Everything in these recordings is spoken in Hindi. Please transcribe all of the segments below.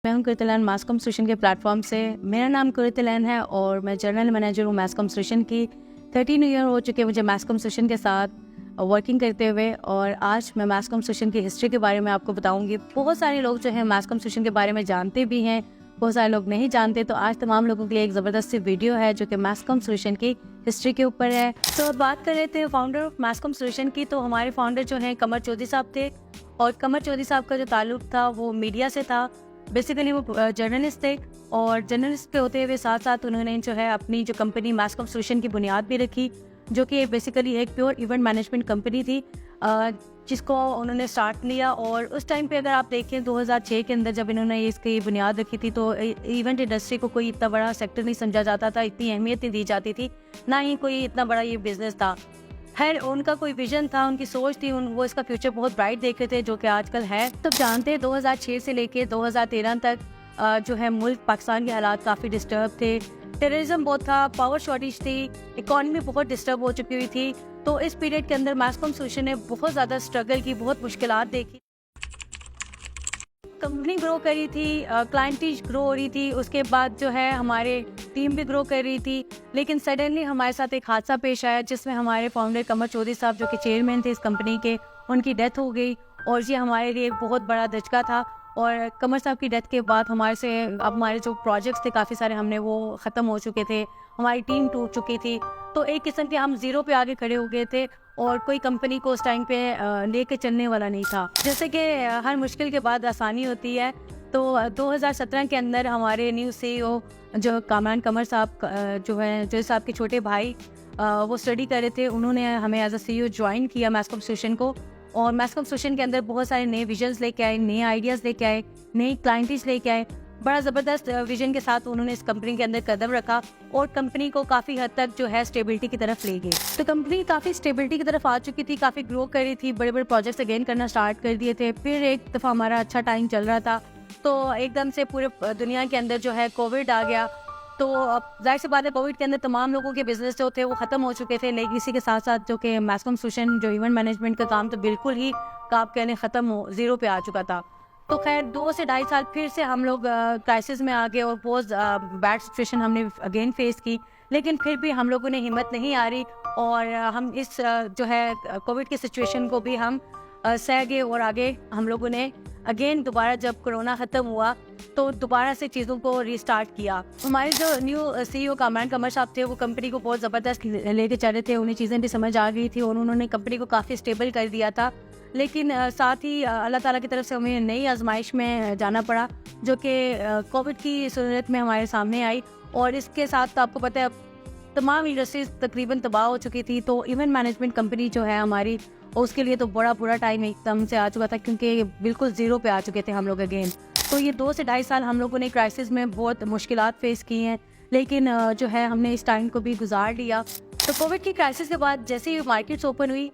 मैं हूं कृतिलान मासकॉम सोल्यूशन के प्लेटफॉर्म से। मेरा नाम कृतिलान है और मैं जनरल मैनेजर हूं मासकॉम सोल्यूशन की। 13 ईयर हो चुके हैं मुझे मासकॉम सोल्यूशन के साथ वर्किंग करते हुए, और आज मैं मासकॉम सोल्यूशन की हिस्ट्री के बारे में आपको बताऊंगी। बहुत सारे लोग जो हैं मासकॉम सोल्यूशन के बारे में जानते भी हैं, बहुत सारे लोग नहीं जानते, तो आज तमाम लोगों के लिए एक ज़बरदस्त सी वीडियो है जो कि मासकॉम सोल्यूशन की हिस्ट्री के ऊपर है। तो अब बात कर रहे थे फाउंडर ऑफ मासकॉम सोल्यूशन की, तो हमारे फाउंडर जो हैं कमर चौधरी साहब थे, और कमर चौधरी साहब का जो ताल्लुक था वो मीडिया से था। बेसिकली वो जर्नलिस्ट थे, और जर्नलिस्ट के होते हुए साथ साथ उन्होंने जो है अपनी जो कंपनी मासकॉम सोल्यूशन की बुनियाद भी रखी, जो कि बेसिकली एक प्योर इवेंट मैनेजमेंट कंपनी थी, जिसको उन्होंने स्टार्ट लिया। और उस टाइम पे अगर आप देखें 2006 के अंदर जब इन्होंने इसकी बुनियाद रखी थी, तो इवेंट इंडस्ट्री को कोई इतना बड़ा सेक्टर नहीं समझा जाता था, इतनी अहमियत नहीं दी जाती थी, ना ही कोई इतना बड़ा ये बिजनेस था। खैर, उनका कोई विजन था, उनकी सोच थी, वो इसका फ्यूचर बहुत ब्राइट देख रहे थे, जो कि आजकल है। तो जानते हैं 2006 से लेके 2013 तक जो है मुल्क पाकिस्तान के हालात काफ़ी डिस्टर्ब थे। टेररिज्म बहुत था, पावर शॉर्टेज थी, इकॉनमी बहुत डिस्टर्ब हो चुकी हुई थी। तो इस पीरियड के अंदर मासकॉम सोल्यूशन ने बहुत ज़्यादा स्ट्रगल की, बहुत मुश्किलात देखी। कंपनी ग्रो करी थी, क्लाइंटेज ग्रो हो रही थी, उसके बाद जो है हमारे टीम भी ग्रो कर रही थी। लेकिन सडनली हमारे साथ एक हादसा पेश आया, जिसमें हमारे फाउंडर कमर चौधरी साहब, जो कि चेयरमैन थे इस कंपनी के, उनकी डेथ हो गई। और ये हमारे लिए एक बहुत बड़ा धचका था। और कमर साहब की डेथ के बाद अब हमारे जो प्रोजेक्ट्स थे काफ़ी सारे हमने वो ख़त्म हो चुके थे, हमारी टीम टूट चुकी थी। तो एक किस्म के हम ज़ीरो पे आगे खड़े हो गए थे, और कोई कंपनी को उस टाइम पे लेके चलने वाला नहीं था। जैसे कि हर मुश्किल के बाद आसानी होती है, तो 2017 के अंदर हमारे न्यू CEO जो कामरान कमर साहब जो साहब के छोटे भाई वो स्टडी कर रहे थे, उन्होंने हमें एज अ CEO ज्वाइन किया मासकॉम सोल्यूशन को। और मासकॉम सोल्यूशन के अंदर बहुत सारे नए विजन्स लेके आए, नए आइडियाज़ लेके आए, नई क्लाइंटेज लेके आए। बड़ा ज़बरदस्त विजन के साथ उन्होंने इस कंपनी के अंदर कदम रखा, और कंपनी को काफ़ी हद तक जो है स्टेबिलिटी की तरफ ले गए। तो कंपनी काफ़ी स्टेबिलिटी की तरफ आ चुकी थी, काफ़ी ग्रो कर रही थी, बड़े बड़े प्रोजेक्ट्स अगेन करना स्टार्ट कर दिए थे। फिर एक दफ़ा हमारा अच्छा टाइम चल रहा था, तो एकदम से पूरे दुनिया के अंदर जो है कोविड आ गया। तो अब जाहिर सी बात है, कोविड के अंदर तमाम लोगों के बिजनेस जो थे वो ख़त्म हो चुके थे, लेकिन इसी के साथ साथ जो कि मासकॉम सोल्यूशन जो इवेंट मैनेजमेंट का काम तो बिल्कुल ही आप कहने ख़त्म हो, ज़ीरो पे आ चुका था। तो खैर 2 से ढाई साल फिर से हम लोग क्राइसिस में आ गए, और बहुत बैड सिचुएशन हमने अगेन फेस की। लेकिन फिर भी हम लोगों ने हिम्मत नहीं हारी, और हम इस जो है कोविड की सिचुएशन को भी हम सह गए, और आगे हम लोगों ने अगेन दोबारा जब कोरोना ख़त्म हुआ तो दोबारा से चीज़ों को रीस्टार्ट किया। हमारे जो न्यू CEO कामरान कमर साहब थे, वो कंपनी को बहुत ज़बरदस्त लेके चल रहे थे, उन्हें चीज़ें भी समझ आ गई थी, और उन्होंने कंपनी को काफ़ी स्टेबल कर दिया था। लेकिन साथ ही अल्लाह ताला की तरफ से हमें नई आजमाइश में जाना पड़ा, जो कि कोविड की सूरत में हमारे सामने आई। और इसके साथ तो आपको पता है तमाम इंडस्ट्रीज तकरीबन तबाह हो चुकी थी। तो इवेंट मैनेजमेंट कंपनी जो है हमारी, उसके लिए तो बड़ा बुरा टाइम एकदम से आ चुका था, क्योंकि बिल्कुल ज़ीरो पे आ चुके थे हम लोग अगेन। तो ये 2 से ढाई साल हम लोगों ने क्राइसिस में बहुत मुश्किलात फेस की हैं, लेकिन जो है हमने इस टाइम को भी गुजार लिया। तो कोविड की क्राइसिस के बाद जैसे ही मार्केट्स ओपन हुई,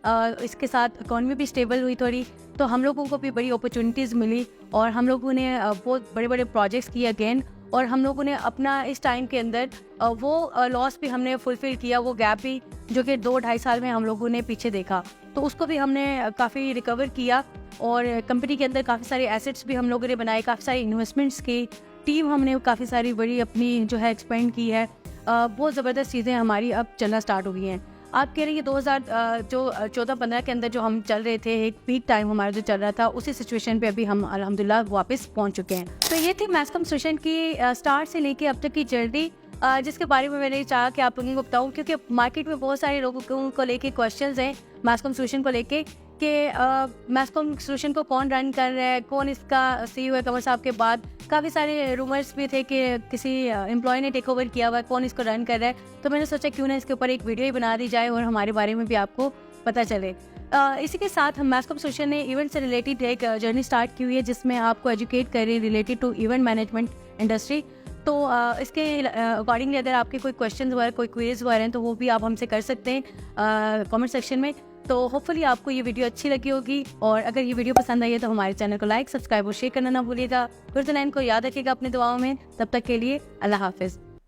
इसके साथ इकॉनमी भी स्टेबल हुई थोड़ी, तो हम लोगों को भी बड़ी अपॉर्चुनिटीज़ मिली, और हम लोगों ने बहुत बड़े बड़े प्रोजेक्ट्स किए अगेन। और हम लोगों ने अपना इस टाइम के अंदर वो लॉस भी हमने फुलफिल किया, वो गैप भी जो कि 2-2.5 साल में हम लोगों ने पीछे देखा, तो उसको भी हमने काफ़ी रिकवर किया। और कंपनी के अंदर काफ़ी सारे एसेट्स भी हम लोगों ने बनाए, काफ़ी सारी इन्वेस्टमेंट्स की, टीम हमने काफ़ी सारी बड़ी अपनी जो है एक्सपेंड की है। बहुत ज़बरदस्त चीज़ें हमारी अब चलना स्टार्ट हो गई हैं। आप कह रहे हैं 2014-15 के अंदर जो हम चल रहे थे, एक पीक टाइम हमारा जो चल रहा था, उसी सिचुएशन पे अभी हम अल्हम्दुलिल्लाह वापस पहुंच चुके हैं। तो ये थी मासकॉम सोल्यूशन की स्टार्ट से लेके अब तक की जर्नी, जिसके बारे में मैंने चाहा कि आप लोगों को बताऊं, क्योंकि मार्केट में बहुत सारे लोगों को लेके क्वेश्चंस हैं मासकॉम सोल्यूशन को लेके, कि मासकॉम सोल्यूशन को कौन रन कर रहा है, कौन इसका CEO है। कमर साहब के बाद काफ़ी सारे रूमर्स भी थे कि किसी एम्प्लॉय ने टेक ओवर किया हुआ है, कौन इसको रन कर रहा है। तो मैंने सोचा क्यों ना इसके ऊपर एक वीडियो ही बना दी जाए, और हमारे बारे में भी आपको पता चले। इसी के साथ हम मासकॉम सोल्यूशन ने इवेंट से रिलेटेड एक जर्नी स्टार्ट की हुई है, जिसमें आपको एजुकेट करें related to event management industry. तो इसके अकॉर्डिंगली अगर आपके कोई क्वेश्चन वगैरह, कोई क्वेरीज वगैरह हैं, तो वो भी आप हमसे कर सकते हैं कमेंट सेक्शन में। तो होपफुली आपको ये वीडियो अच्छी लगी होगी, और अगर ये वीडियो पसंद आई है तो हमारे चैनल को लाइक, सब्सक्राइब और शेयर करना ना भूलिएगा। कृतिलान को याद रखिएगा अपनी दुआओं में। तब तक के लिए अल्लाह हाफिज़।